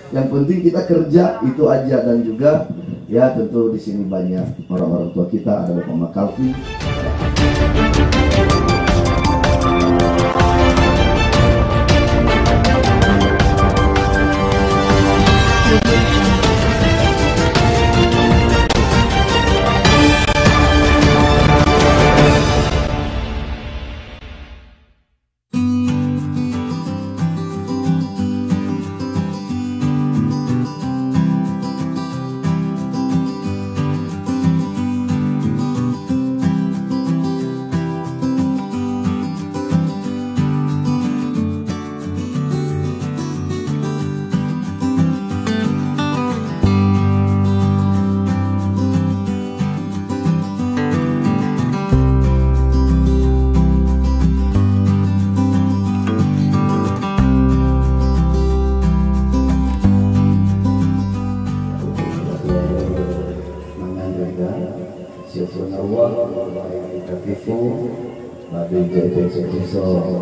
Yang penting kita kerja itu aja, dan juga ya tentu di sini banyak orang-orang tua kita, ada Bapak Makalfi.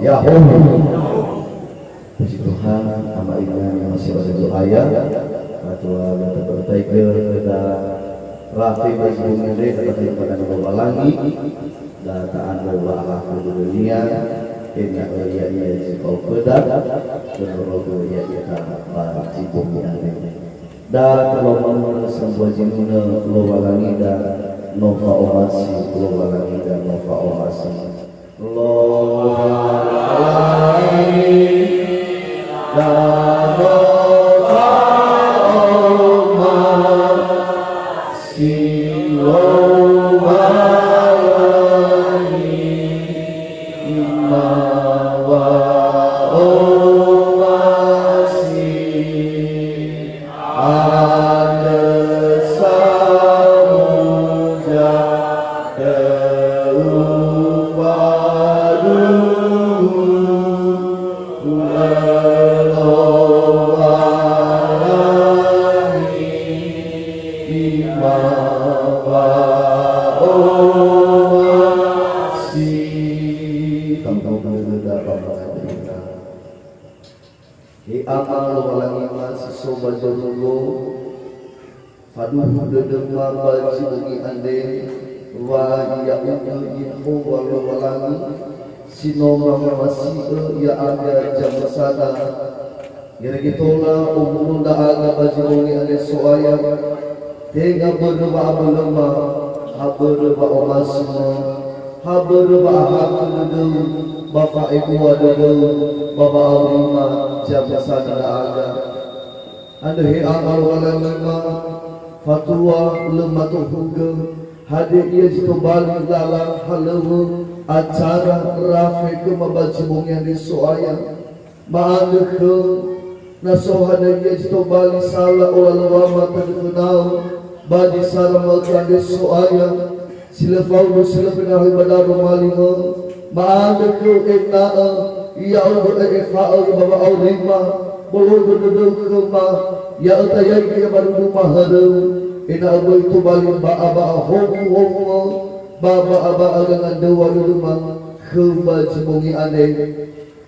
Ya puji Tuhan, nama Tuhan yang masih ada doaya Ratua Gata Bertaiga Kita Rafi Bagi Bumile Kata pada Bawa Langi Dataan Bawa Allah Ke dunia Ini ya Jikau Pedak Dan Rogo ya Bagi Bumile Dan kalau menurut Sebuah Jinuna Bawa Langi Dan Nova Omasi Bawa Langi Dan Nova Omasi ya ada jam sana kira gitulah umur dah ada baju bunyi ada soaya tega berdoa berlema haberba omasma haberba hakudu bapak ibu ada bapa alima jam sana ada he amal wala lema fatwa lematu huga hadir dia kembali dalam halamu acara rafi ke mabaji bung yang disoaya maanga ke nasohana dia kembali salah olah wama terkenal badi sarama kan disoaya sila faudu sila penahi badar malima maanga ke ikna'a ya Allah ifa'a baba aulima boleh berduduk ke ma ya utayai ya baru rumah haru ina abu itu balik ba'a homo baba dengan dewa rumah kembali cibungi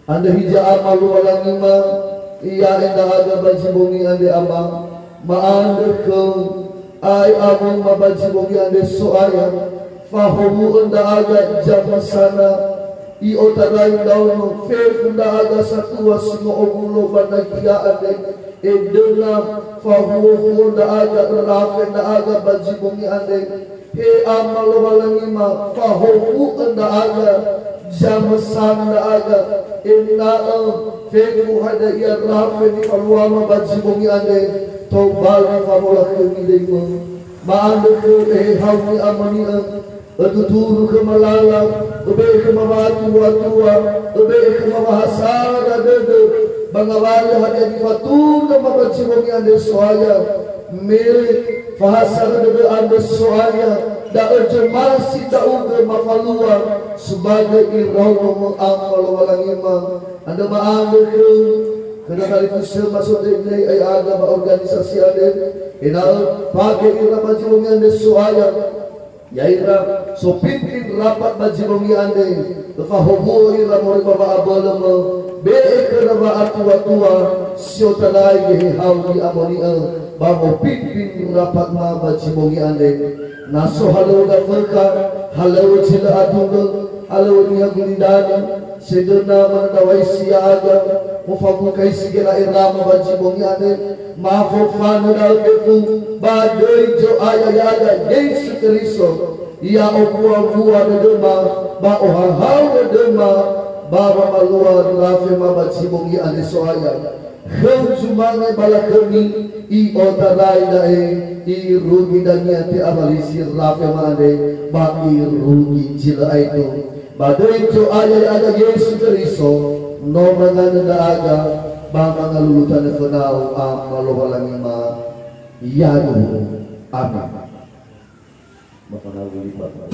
anda hija amal walang ima iya enda aga bajibungi ande ama maande ke ay among mabajibungi ande soaya fahumu enda aga jam sana i otarai daun fe enda aga satu wasingo ogulo banagia ande edena fahumu enda aga rafe enda aga bajibungi ande he amal walang ima fahumu enda aga jam sana aga inna feku hada ya rafe ni falwama bajibungi ande tobali famola kemilema maande ke hawi amani atuturu ke malala obe ke mabatu watua obe ke mabahasara dede bangawali hada di fatur ke mabajibungi ande soaya milik fahasara dede ande soaya da urjemasi da uge mafalua sebagai iraumu amal walang imam anda maambil kena kali kusel masuk dari ay agama organisasi ada inal pakai ira bajibungi anda suaya ya ira so pimpin rapat bajibungi anda fahumu ira mori baba abalama be keraba atua-tua sio talai hau di amonia bango pimpin rapat ma bajibongi ande naso halau da mereka halau cila adungal halau niya gulidani sedena mandawai siaga mufamu kai sigela irama bajibongi ande maafo fanu dal kefu badoi jo ayah Yesus Kristo ia opua-pua dedema ba ohahau dedema baba maluar rafe mabajibongi ande soaya Kau jumangai bala kami I otarai dae I rugi dania te abalisi rafe mande ba I rugi cila itu badai jo ayah Yesus Kristo no mangana daaga ba mangalulutan kenau amalowalangi ma yanu amin makanawili Bapak.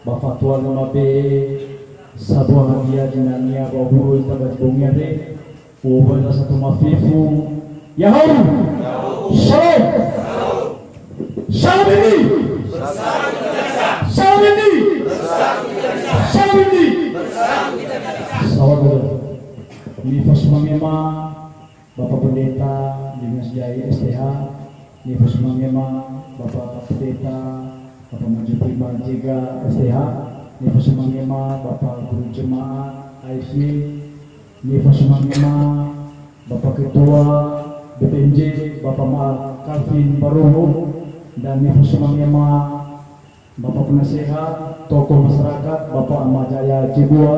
Bapak Tuan Mabe Sabuah dia jinanya Bahuru Tabat Bungere Ubah satu mafifu Yahoo Shalom Shalom ini Shalom ini Shalom ini Sawadar Nifas Mangema Bapak Pendeta Dinas Jaya STH Nifas Mangema Bapak Pendeta Bapak Maju Prima Jega STH, Nifas Mangema, Bapak Guru Jemaat AIC, Nifas Mangema, Bapak Ketua BPNJ, Bapak Maaf Calvin Baruhu, dan Nifas Mangema, Bapak Penasehat, tokoh masyarakat, Bapak Ahmad Jaya Jibua,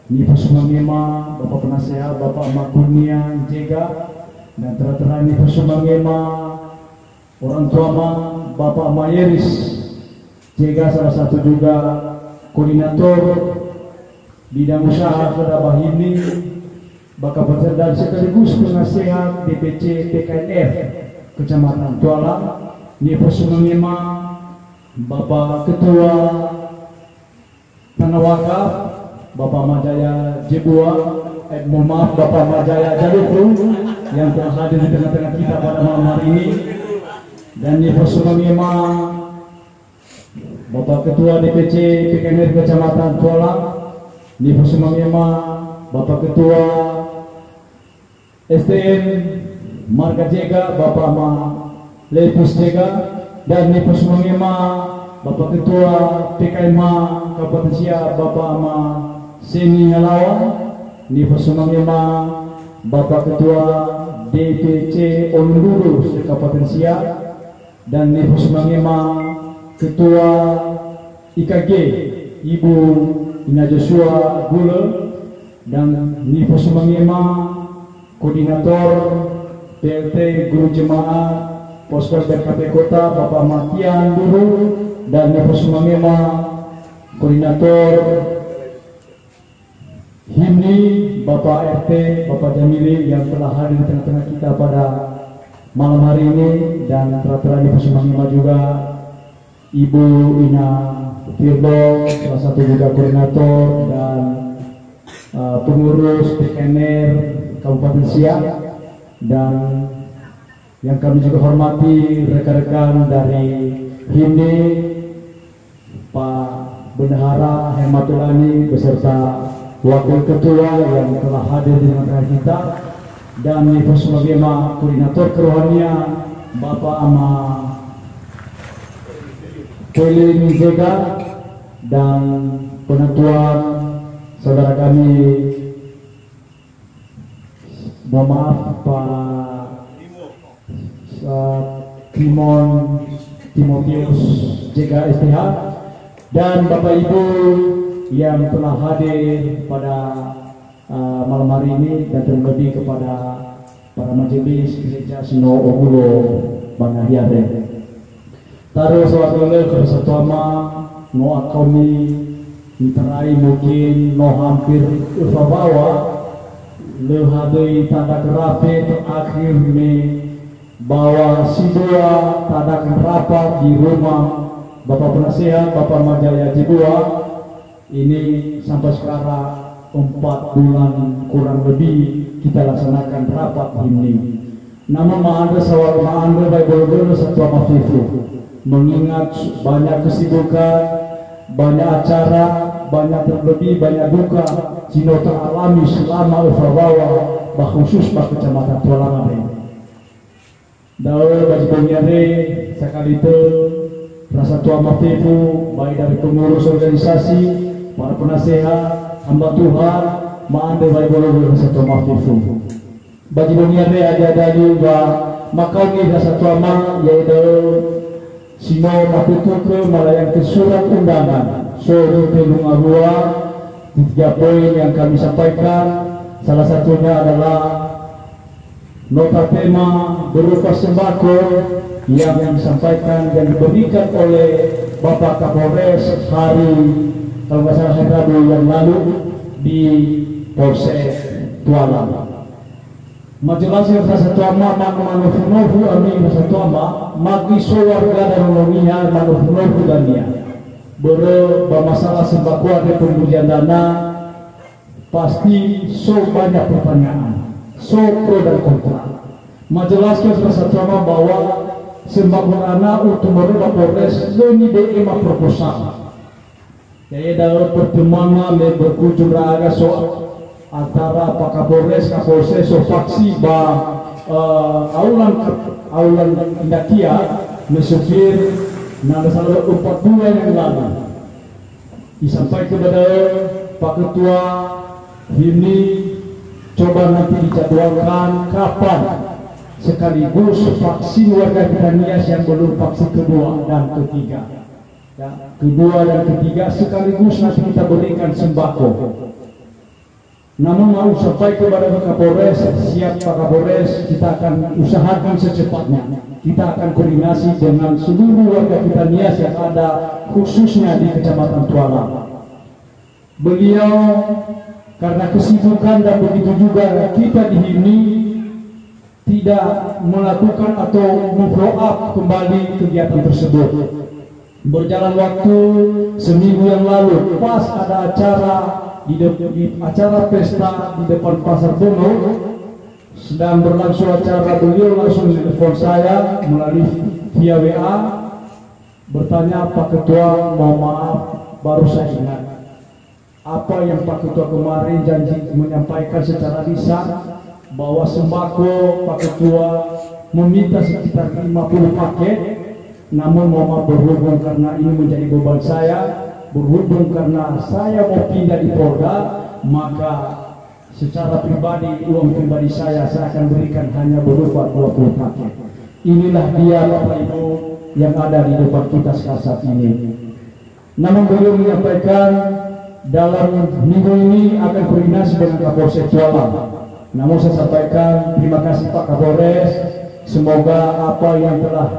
Nifas Mangema, Bapak Penasehat, Bapak Ahmad Kurnia Jega, dan terakhir Nifas Mangema, orang tua Bapak Mayeris Jega salah satu juga koordinator bidang usaha Kedabah ini Bapak dan sekaligus penasehat DPC PKNF Kecamatan Tualang Nifas Mangema Bapak Ketua Tanawaka Bapak Majaya Jebua mohon maaf Bapak Majaya Jalukru yang telah hadir di tengah-tengah kita pada malam hari ini dan Nifas Mangema Bapak Ketua DPC PKNR Kecamatan Tualang Nifas Mangema Bapak Ketua STM Marga Jega Bapak Ma Lepus Jega dan Nifas Mangema Bapak Ketua PKMA Kabupaten Siak Bapak Ma Seni Halawan Nifas Mangema Bapak Ketua DPC Onluru Kabupaten Siak dan Nifas Mangema Ketua IKG Ibu Ina Joshua Gule dan Nifas Mangema Koordinator PLT Guru Jemaat Poskos BKP Kota Bapak Matian Duru dan Nifas Mangema Koordinator HIMNI Bapak RT Bapak Jamili yang telah hadir di tengah-tengah kita pada malam hari ini dan terakhir Nifas Mangema juga Ibu Ina Firdo, salah satu juga koordinator dan pengurus PKNR Kabupaten Siak dan yang kami juga hormati rekan-rekan dari HIMNI Pak Bendahara Hematulani beserta Wakil Ketua yang telah hadir di tengah kita dan Nifas Mangema koordinator kerohanian Bapak Ama Kelly Jega dan penentuan saudara kami mohon maaf Pak Timon Timotius Jega STH dan Bapak Ibu yang telah hadir pada malam hari ini dan terlebih kepada para majelis gereja Sino Obulo Banahiare. Taruh sewaktu ke Satuama no akoni interai mungkin no hampir ufabawa lehadai tanda kerape terakhir me bawa sidua tanda kerapat di rumah Bapak Penasehat Bapak Majaya Jibua ini sampai sekarang 4 bulan kurang lebih kita laksanakan rapat ini. Namun ma'anda sawal ma'anda baik boleh Satuama Fifu mengingat banyak kesibukan, banyak acara, banyak terlebih, banyak duka Cino teralami selama Ufabawa khusus pada Kecamatan Tualangan. Daul bagi pengiare sekali itu rasa Tuama Fifu baik dari pengurus organisasi, para penasehat, hamba Tuhan, ma'anda baik boleh rasa Tuama Fifu. Bagi pengiare ada juga makau ni rasa Tuama yaitu Sino Maputuke melayangkan surat undangan Sore Telung Arua 3 poin yang kami sampaikan. Salah satunya adalah nota tema berupa sembako yang disampaikan dan diberikan oleh Bapak Kapolres hari kalau nggak salah Rabu yang lalu di Polsek Tualang. Majelis yang Satuama manufunofu amin Satuama magi so warga dan nolonginya manufunofu dan dia bermasalah sembako ada pemberian dana pasti so banyak pertanyaan so pro dan kontra. Majelis yang Satuama bahwa sembako dana untuk merubah Polres leni DMA proposal jadi dalam pertemuan berkunjung raga soal antara Pak Kapolres, Kapolses, faksi aulan Indakia mesupir nada salah 4 bulan yang lalu disampaikan kepada Pak Ketua ini coba nanti dijadwalkan kapan sekaligus vaksin warga kita Nias yang belum vaksin kedua dan ketiga kedua dan ketiga sekaligus nanti kita berikan sembako. Namun mau sampai kepada Pak Kapolres, siap Pak Kapolres, kita akan usahakan secepatnya. Kita akan koordinasi dengan seluruh warga kita Nias yang ada khususnya di Kecamatan Tualang. Beliau karena kesibukan dan begitu juga kita di sini tidak melakukan atau follow up kembali kegiatan tersebut. Berjalan waktu seminggu yang lalu pas ada acara di acara pesta di depan Pasar Bono sedang berlangsung acara, beliau langsung telepon saya melalui via WA bertanya, Pak Ketua mohon maaf baru saya ingat apa yang Pak Ketua kemarin janji menyampaikan secara lisan bahwa sembako Pak Ketua meminta sekitar 50 paket, namun mohon maaf berhubung karena ini menjadi beban saya, berhubung karena saya mau pindah di Polda, maka secara pribadi uang pribadi saya akan berikan hanya berupa 20 paket. Inilah dia Bapak Ibu yang ada di depan kita saat ini. Namun beliau menyampaikan dalam minggu ini akan koordinasi dengan Kapolsek Tualang. Namun saya sampaikan terima kasih Pak Kapolres, semoga apa yang telah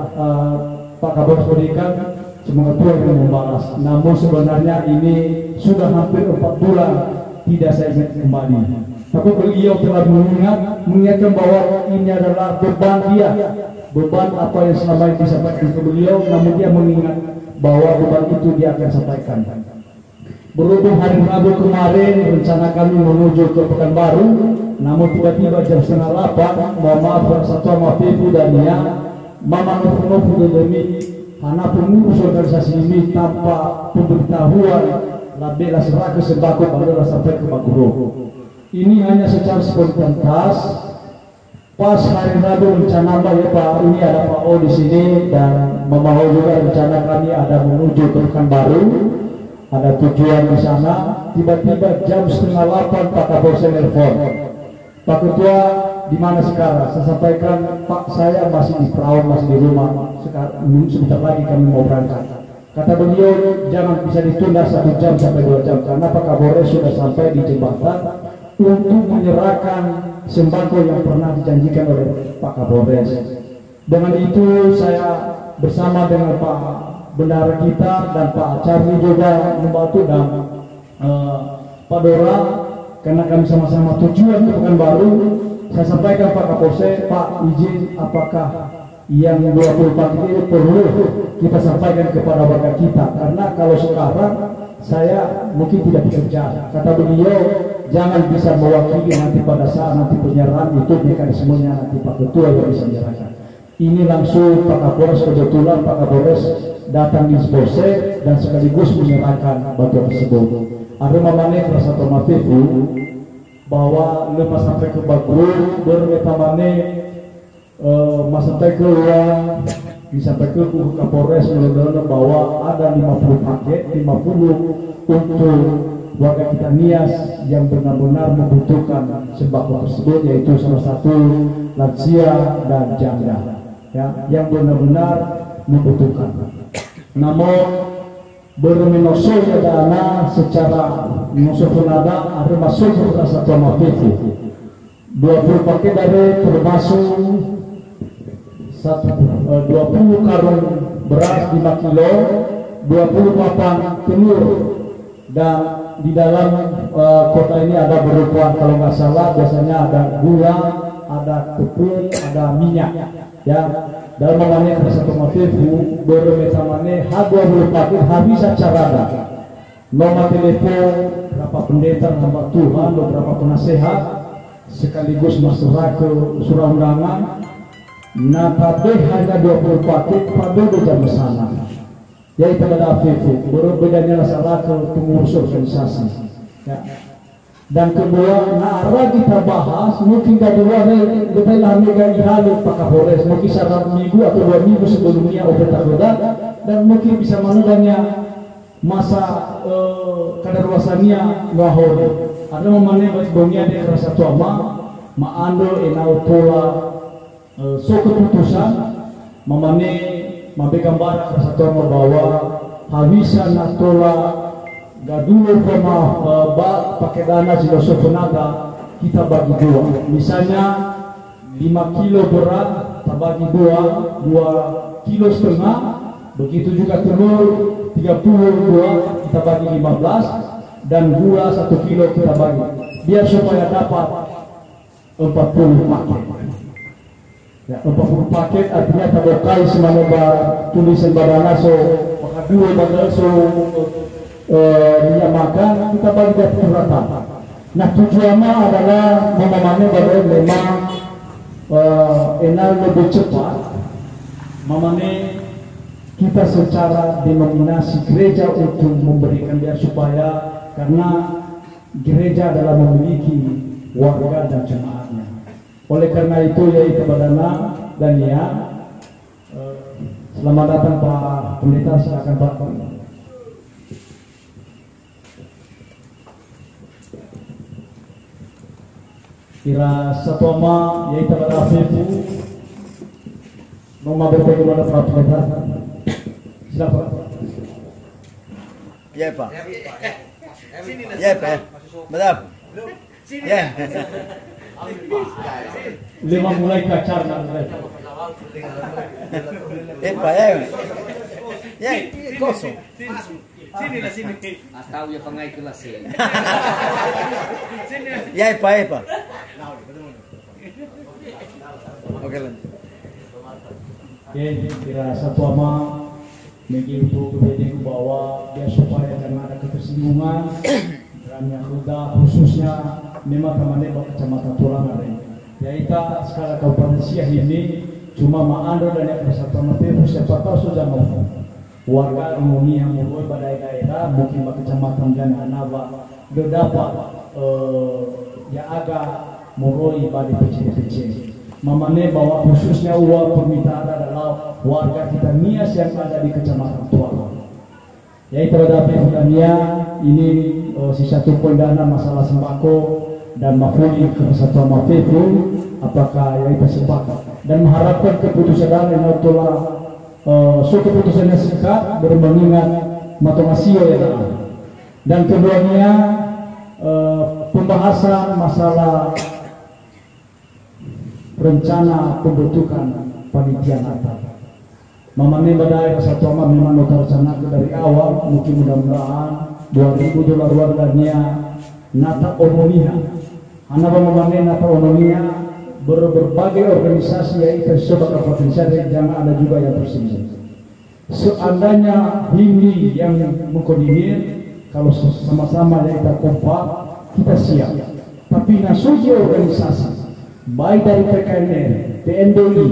Pak Kapolres berikan semoga Tuhan yang membalas. Namun sebenarnya ini sudah hampir 4 bulan tidak saya ingat kembali. Tapi beliau telah mengingatkan bahwa ini adalah beban dia, beban apa yang selama ini disampaikan ke beliau. Namun dia mengingat bahwa beban itu dia akan sampaikan. Berhubung hari Rabu kemarin rencana kami menuju ke Pekanbaru, namun tiba-tiba jam 7:30, mohon maaf Satuama Fifu dan dia Mama Nofu demi karena pengurus organisasi ini tanpa pemberitahuan labela serah ke sembako baru sampai ke Baguro. Ini hanya secara spontan pas hari Rabu rencana ya Pak, ini ada Pak O di sini dan Mama O juga rencana kami ada menuju ke Pekanbaru, ada tujuan di sana. Tiba-tiba jam 7:30 Pak Kapolres telepon, Pak Ketua di mana sekarang? Saya sampaikan, Pak saya masih di perahu, masih di rumah. Sekarang sebentar lagi kami mau berangkat. Kata beliau jangan bisa ditunda 1 jam sampai 2 jam karena Pak Kapolres sudah sampai di jembatan untuk menyerahkan sembako yang pernah dijanjikan oleh Pak Kapolres. Dengan itu saya bersama dengan Pak Bendara kita dan Pak Charlie juga membantu dan Pak Dora, karena kami sama-sama tujuan ke Pekanbaru. Saya sampaikan Pak Kapolsek, Pak izin apakah yang 24 ini perlu kita sampaikan kepada warga kita, karena kalau sekarang saya mungkin tidak bekerja. Kata beliau, jangan bisa mewakili nanti pada saat nanti penyerahan itu mekanismenya nanti Pak Ketua yang bisa menyerahkan. Ini langsung Pak Kapolres, kebetulan Pak Kapolres datang di Polsek dan sekaligus menyerahkan bantuan tersebut. Ada mamane rasa otomatis bahwa lepas sampai ke Bagro bermetamane sampai ke uang disampaikan ke Kapolres melalui bahwa ada 50 paket, 50 untuk warga kita Nias yang benar-benar membutuhkan sembako tersebut, yaitu salah satu lansia dan janda, ya, yang benar-benar membutuhkan. Namun bermenoso dana secara musuhunada ada masuk ke satu mafifu 20 paket dari termasuk 20 karung beras 5 kilo, 20 papan telur, dan di dalam kota ini ada berupa, kalau nggak salah biasanya ada gula, ada tepung, ada minyak, ya. Dalam mengenai satu motif bermesamane H20 paket habis acara ada nomor telepon berapa pendeta, hamba Tuhan, beberapa penasehat sekaligus masyarakat surah undangan. Nah, pada hanya 20 paket pada jam sana, yaitu pada AFIFU berbedanya masalah ke pengurus organisasi, ya. Dan kedua, nara kita bahas mungkin kedua kita lami gaji halu Pak Kapolres mungkin 1 minggu atau 2 minggu sebelumnya obat dan mungkin bisa menudahnya masa kadaruasannya ngahor. Ada memane bagi ada rasa tuama maando enau pola so keputusan memane mabe gambar rasa tuama bahwa habisan natola gadulo sama pakai dana silosofonada kita bagi dua. Misalnya 5 kilo berat kita bagi 2 kilo setengah. Begitu juga telur 32 kita bagi 15, dan gula 1 kilo kita bagi. Biar supaya dapat 40 paket. Ya, 40 paket artinya tabokai semana tulisan badana so maka 2 badana so minyak makan kita bagi dari rata. Nah, tujuannya adalah memahami bahwa memang enak lebih cepat memahami kita secara denominasi gereja untuk memberikan dia supaya, karena gereja adalah memiliki warga dan jemaatnya. Oleh karena itu yaitu badana dan ya selamat datang Pak Pendeta, silakan Pak. Kira satoma yaitu pada AFIFU mau mampir kepada Pak Pendeta. Silakan. Ya Pak. Ya Pak. Betul. Ya. 5 mulai kacar nanti. Pak ya. Ya, kosong. Sini. Atau ya pengai kelas ini. Ya Pak. Oke lanjut. Oke, kira satu ama begitu kemudian bahwa dia supaya karena ada ketersinggungan dan yang khususnya memang teman-teman kecamatan Tulangan yaitu skala kabupaten Siak ini cuma Maando dan yang persatuan itu siapa tahu sudah mau warga umumnya yang mulai pada daerah mungkin kecamatan dan Anaba dapat ya agak mulai pada kecil-kecil memane bahwa khususnya uang permintaan adalah warga kita Nias yang ada di kecamatan Tulangan, yaitu ada Pemdania ini sisa tumpul dana masalah sembako dan mafuli kesatuan mafifu apakah yaitu sepakat dan mengharapkan keputusan yang telah keputusannya singkat bermengingat matongasio ya dan keduanya pembahasan masalah rencana pembentukan panitia Natal. Mamane badai satu ama memang rencana dari awal, mungkin mudah-mudahan 2000 dolar warganya Natal Omonia. Anak mamane Natal Omonia berbagai organisasi yaitu sebagai potensial jangan ada juga yang tersinggung. Seandainya ini yang mengkoordinir, kalau sama-sama kita kompak, kita siap. Tapi nasuji organisasi, baik dari PKNR, PNDI,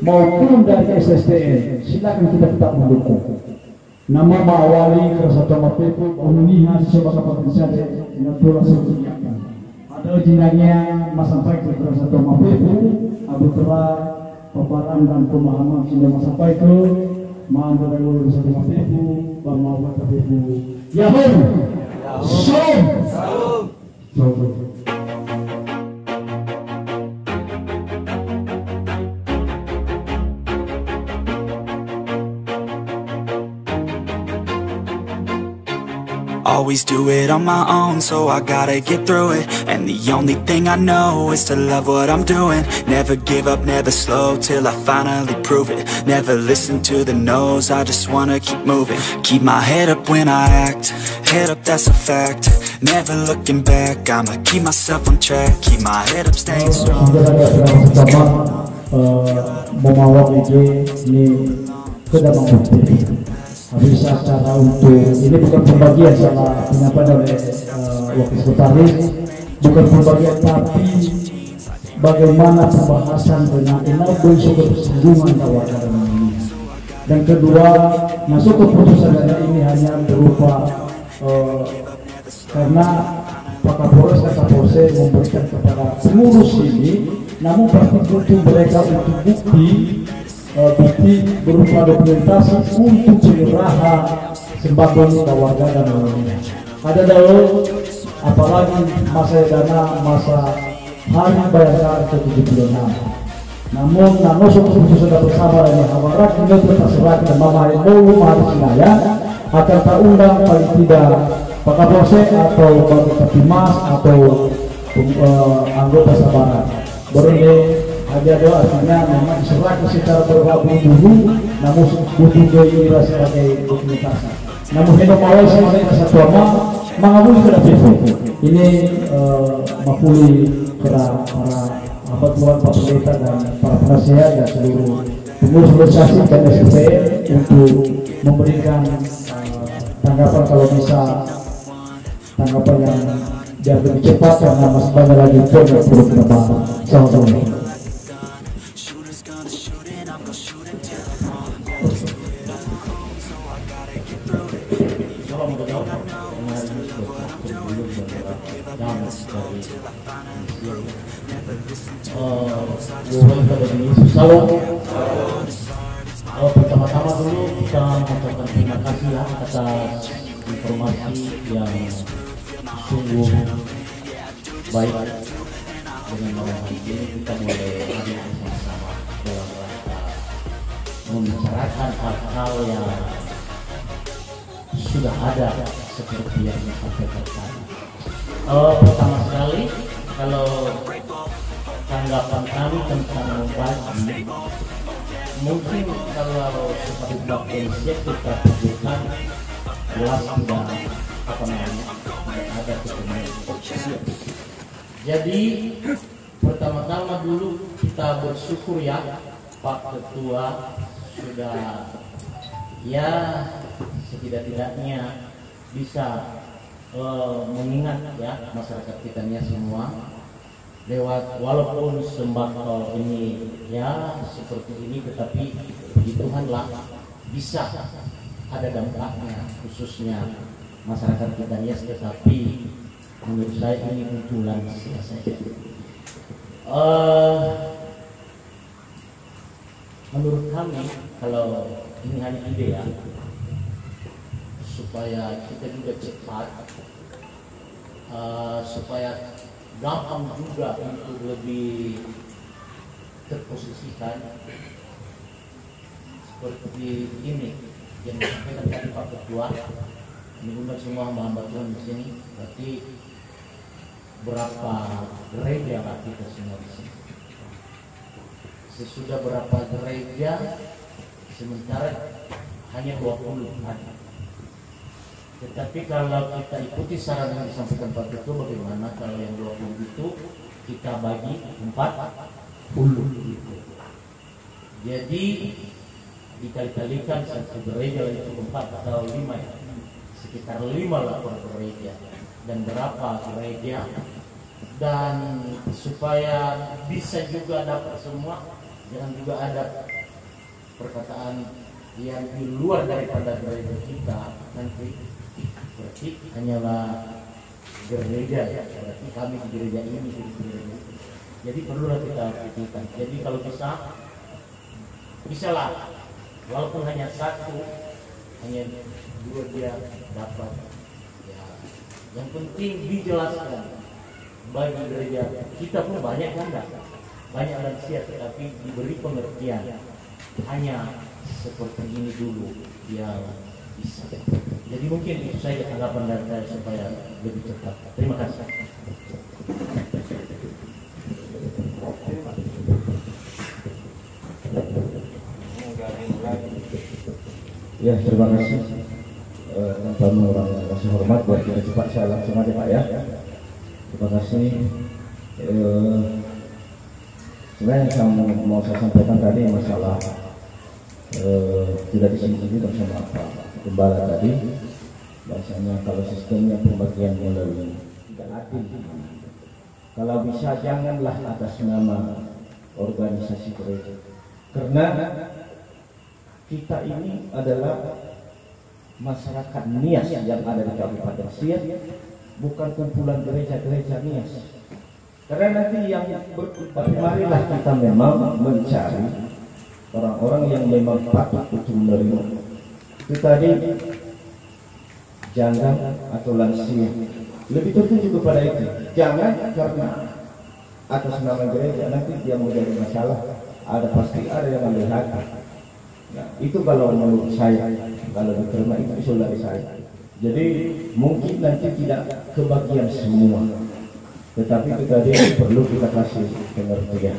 maupun dari SSTN, silakan kita tetap mendukung. Nama mengawali Krasatwa Mapepu, Umuniha, sebagai potensial yang telah disediakan. Ada jinanya Mas sampai ke Krasatwa Mapepu, Abu telah paparan dan pemahaman sudah Mas sampai ke Ma'anda dari Krasatwa Mapepu, Bang Mawat Mapepu. Yahoo! Salam! Always do it on my own, so I gotta get through it. And the only thing I know is to love what I'm doing. Never give up, never slow, till I finally prove it. Never listen to the no's, I just wanna keep moving. Keep my head up when I act, head up, that's a fact. Never looking back, I'ma keep myself on track. Keep my head up, staying strong. Memawak ini kedamang bisa cara untuk ini bukan pembagian sama penyampaian oleh wakil sekretaris, bukan pembagian tapi bagaimana pembahasan dengan enabling suku keseluruhan warga ini. Dan kedua, masuk keputusan dari ini hanya berupa karena Pak Kapolres dan Kapolsek memberikan kepada pengurus ini, namun pasti butuh mereka untuk bukti berupa dokumentasi untuk penyerahan sembako ke warga dan lainnya. Ada dahulu, apalagi masa dana masa hari bayar ke-76. Namun, suku sudah bersama ini hawarat ini terserah dan mama itu mahal sinaya akan tak undang paling tidak Pak Kapolsek atau Pak Katimas atau anggota sabaran. Berarti ada doa artinya memang diserahkan secara berburu-buru, namun butuh diri sebagai dokumentasi. Namun hendak awal sama dengan satu ama mengabuli kepada itu. Ini mapuli kepada para abad tuan Pak Pendeta dan para penasihat dan seluruh pengurus organisasi dan SPN untuk memberikan tanggapan kalau bisa tanggapan yang biar lebih cepat karena masih banyak lagi poin yang perlu kita bahas. Sama-sama. Pertama-tama dulu kita mengucapkan terima kasih ya atas informasi yang sungguh baik. Dengan malam hari ini kita mulai hadir bersama-sama dalam rangka membicarakan hal-hal yang sudah ada seperti yang disampaikan tadi. Pertama sekali, kalau tanggapan kami tentang membagi, mungkin kalau seperti Pak Polsek kita tunjukkan jelas sudah ada ketemuan. Jadi pertama-tama dulu kita bersyukur ya Pak Ketua sudah ya setidak-tidaknya bisa mengingat ya masyarakat kita semua lewat walaupun sembako ini ya seperti ini, tetapi puji Tuhanlah bisa ada dampaknya khususnya masyarakat kita tetapi menurut saya ini kebetulan saja. Menurut kami kalau ini hanya ide ya, supaya kita juga cepat, supaya gampang juga untuk lebih terposisikan seperti ini yang disampaikan tadi Pak Ketua. Ini semua hamba Tuhan di sini, berarti berapa gereja lah kita semua di sini. Sesudah berapa gereja, sementara hanya 20 ada. Tetapi kalau kita ikuti saran yang disampaikan Pak Ketua, bagaimana kalau yang 20 itu kita bagi 40 gitu. Jadi dikali-kalikan satu gereja itu 4 atau 5 ya. Sekitar 5 lah per gereja. Dan berapa gereja, dan supaya bisa juga dapat semua, jangan juga ada perkataan yang di luar daripada gereja kita, nanti berarti hanyalah gereja ya, berarti kami di gereja ini, di gereja ini. Jadi perlulah kita pikirkan. Jadi kalau bisa lah, walaupun hanya 1, hanya 2 dia dapat ya. Yang penting dijelaskan bagi gereja kita pun banyak kan, banyak lansia, tetapi diberi pengertian hanya seperti ini dulu yang bisa. Jadi mungkin itu saja tanggapan dari saya supaya lebih cepat. Terima kasih. Ya, terima kasih. Tanpa mengurangi rasa hormat buat kita cepat, saya langsung aja Pak ya. Terima kasih. Sebenarnya yang mau saya sampaikan tadi masalah tidak disinggung bersama Pak Gembala tadi, bahasanya kalau sistemnya pembagian melalui tidak adil. Kalau bisa janganlah atas nama organisasi gereja, karena kita ini adalah masyarakat Nias yang ada di Kabupaten Siak, bukan kumpulan gereja-gereja Nias. Karena nanti yang marilah kita memang mencari orang-orang yang memang patut untuk menerima. Itu tadi janda atau lansia, lebih tertuju kepada itu. Jangan karena atas nama gereja nanti dia menjadi masalah. Pasti ada yang ambil hati. Nah, itu kalau menurut saya, kalau diterima itu usul dari saya. Jadi mungkin nanti tidak kebagian semua, tetapi itu tadi perlu kita kasih pengertian.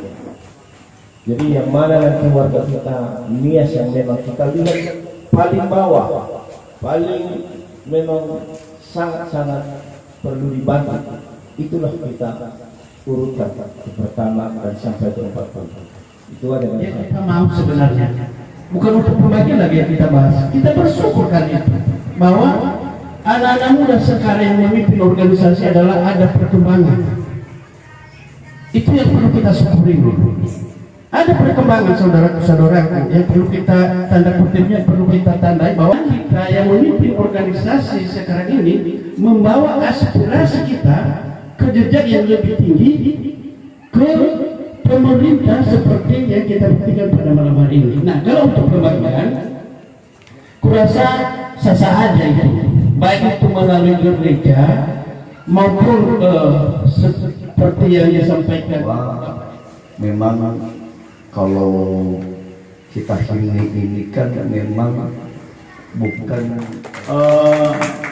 Jadi yang mana nanti warga kita Nias yang memang kita lihat paling bawah, paling memang sangat-sangat perlu dibantu, itulah kita urutkan pertama dan sampai ke 40. Itu ada yang kita mau sebenarnya. Bukan untuk pembagian lagi yang kita bahas. Kita bersyukur kali itu bahwa anak-anak muda sekarang yang memimpin organisasi adalah ada perkembangan. Itu yang perlu kita syukuri. Ada perkembangan saudara-saudara yang perlu kita tanda kutipnya, perlu kita tandai bahwa kita yang memimpin organisasi sekarang ini membawa aspirasi kita ke jenjang yang lebih tinggi, ke pemerintah seperti yang kita buktikan pada malam hari ini. Nah, kalau untuk pembagian, kurasa sah-sah aja itu, baik itu melalui gereja maupun seperti yang disampaikan. Memang kalau kita ini kan memang bukan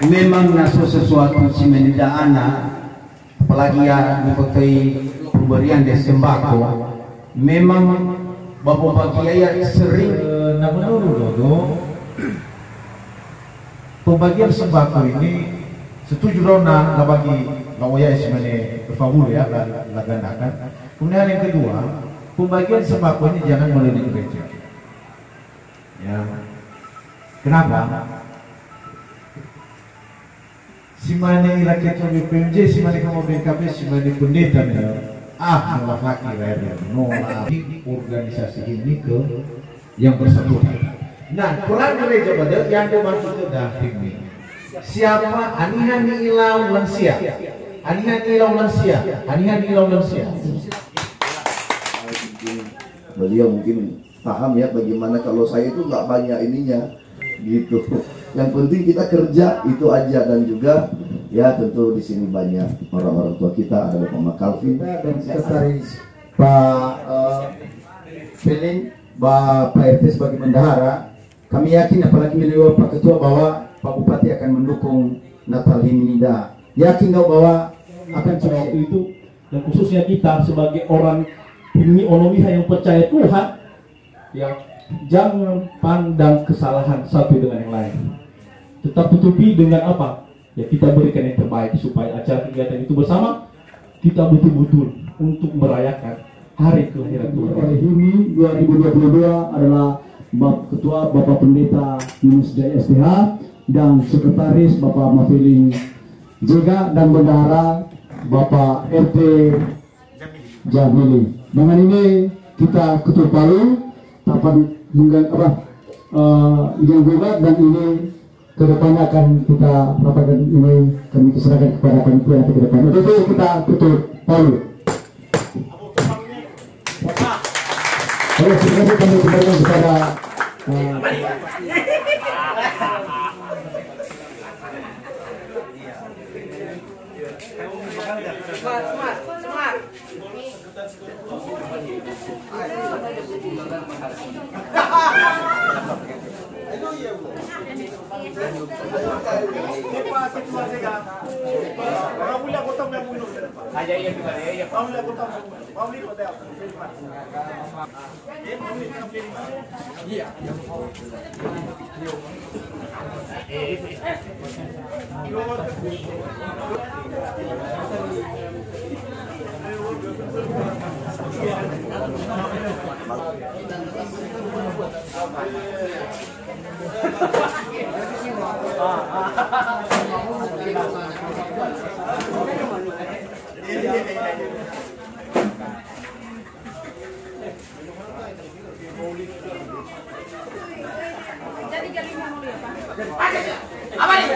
memang naso sesuatu si menidana, apalagi ya dipakai pemberian dari sembako, memang Bapak Kiai sering namun dulu pembagian sembako ini setuju dona bagi ngawaya sebenarnya berfabul ya lagandakan. Kemudian yang kedua, pembagian sembako ini jangan melalui gereja. Ya. Kenapa? Si mana rakyat BPMJ, si mana kamu BKP, si mana pendeta malah fakir ya, nolak organisasi ini ke yang bersangkutan. Nah, peran gereja pada yang dimaksud itu ini. Siapa anihan ilau lansia, anihan ilau lansia, anihan ilau lansia. beliau mungkin paham ya bagaimana kalau saya itu nggak banyak ininya gitu. Yang penting kita kerja itu aja, dan juga ya tentu di sini banyak orang-orang tua kita, ada Bapak Calvin dan sekretaris Pak Pelin, Pak RT sebagai bendahara. Kami yakin apalagi beliau Pak Ketua bahwa Pak Bupati akan mendukung Natal Himinida. Yakin dong bahwa akan pada waktu itu, dan khususnya kita sebagai orang ini onomiha yang percaya Tuhan, ya jangan pandang kesalahan satu dengan yang lain, tetap tutupi dengan apa? Ya kita berikan yang terbaik supaya acara kegiatan itu bersama kita betul-betul untuk merayakan hari kelahiran Tuhan. Hari ini 2022 adalah Ketua Bapak Pendeta Yunus Jaya STH dan Sekretaris Bapak Mafiling Jega dan Bendahara Bapak RT Jamili. Dengan ini kita ketuk palu tapan yang gugat, dan ini kedepannya akan kita rapatkan, ini kami serahkan kepada panitia ke depan. Untuk itu kita tutup palu. Oleh sebab itu kami kembalikan kepada Jadi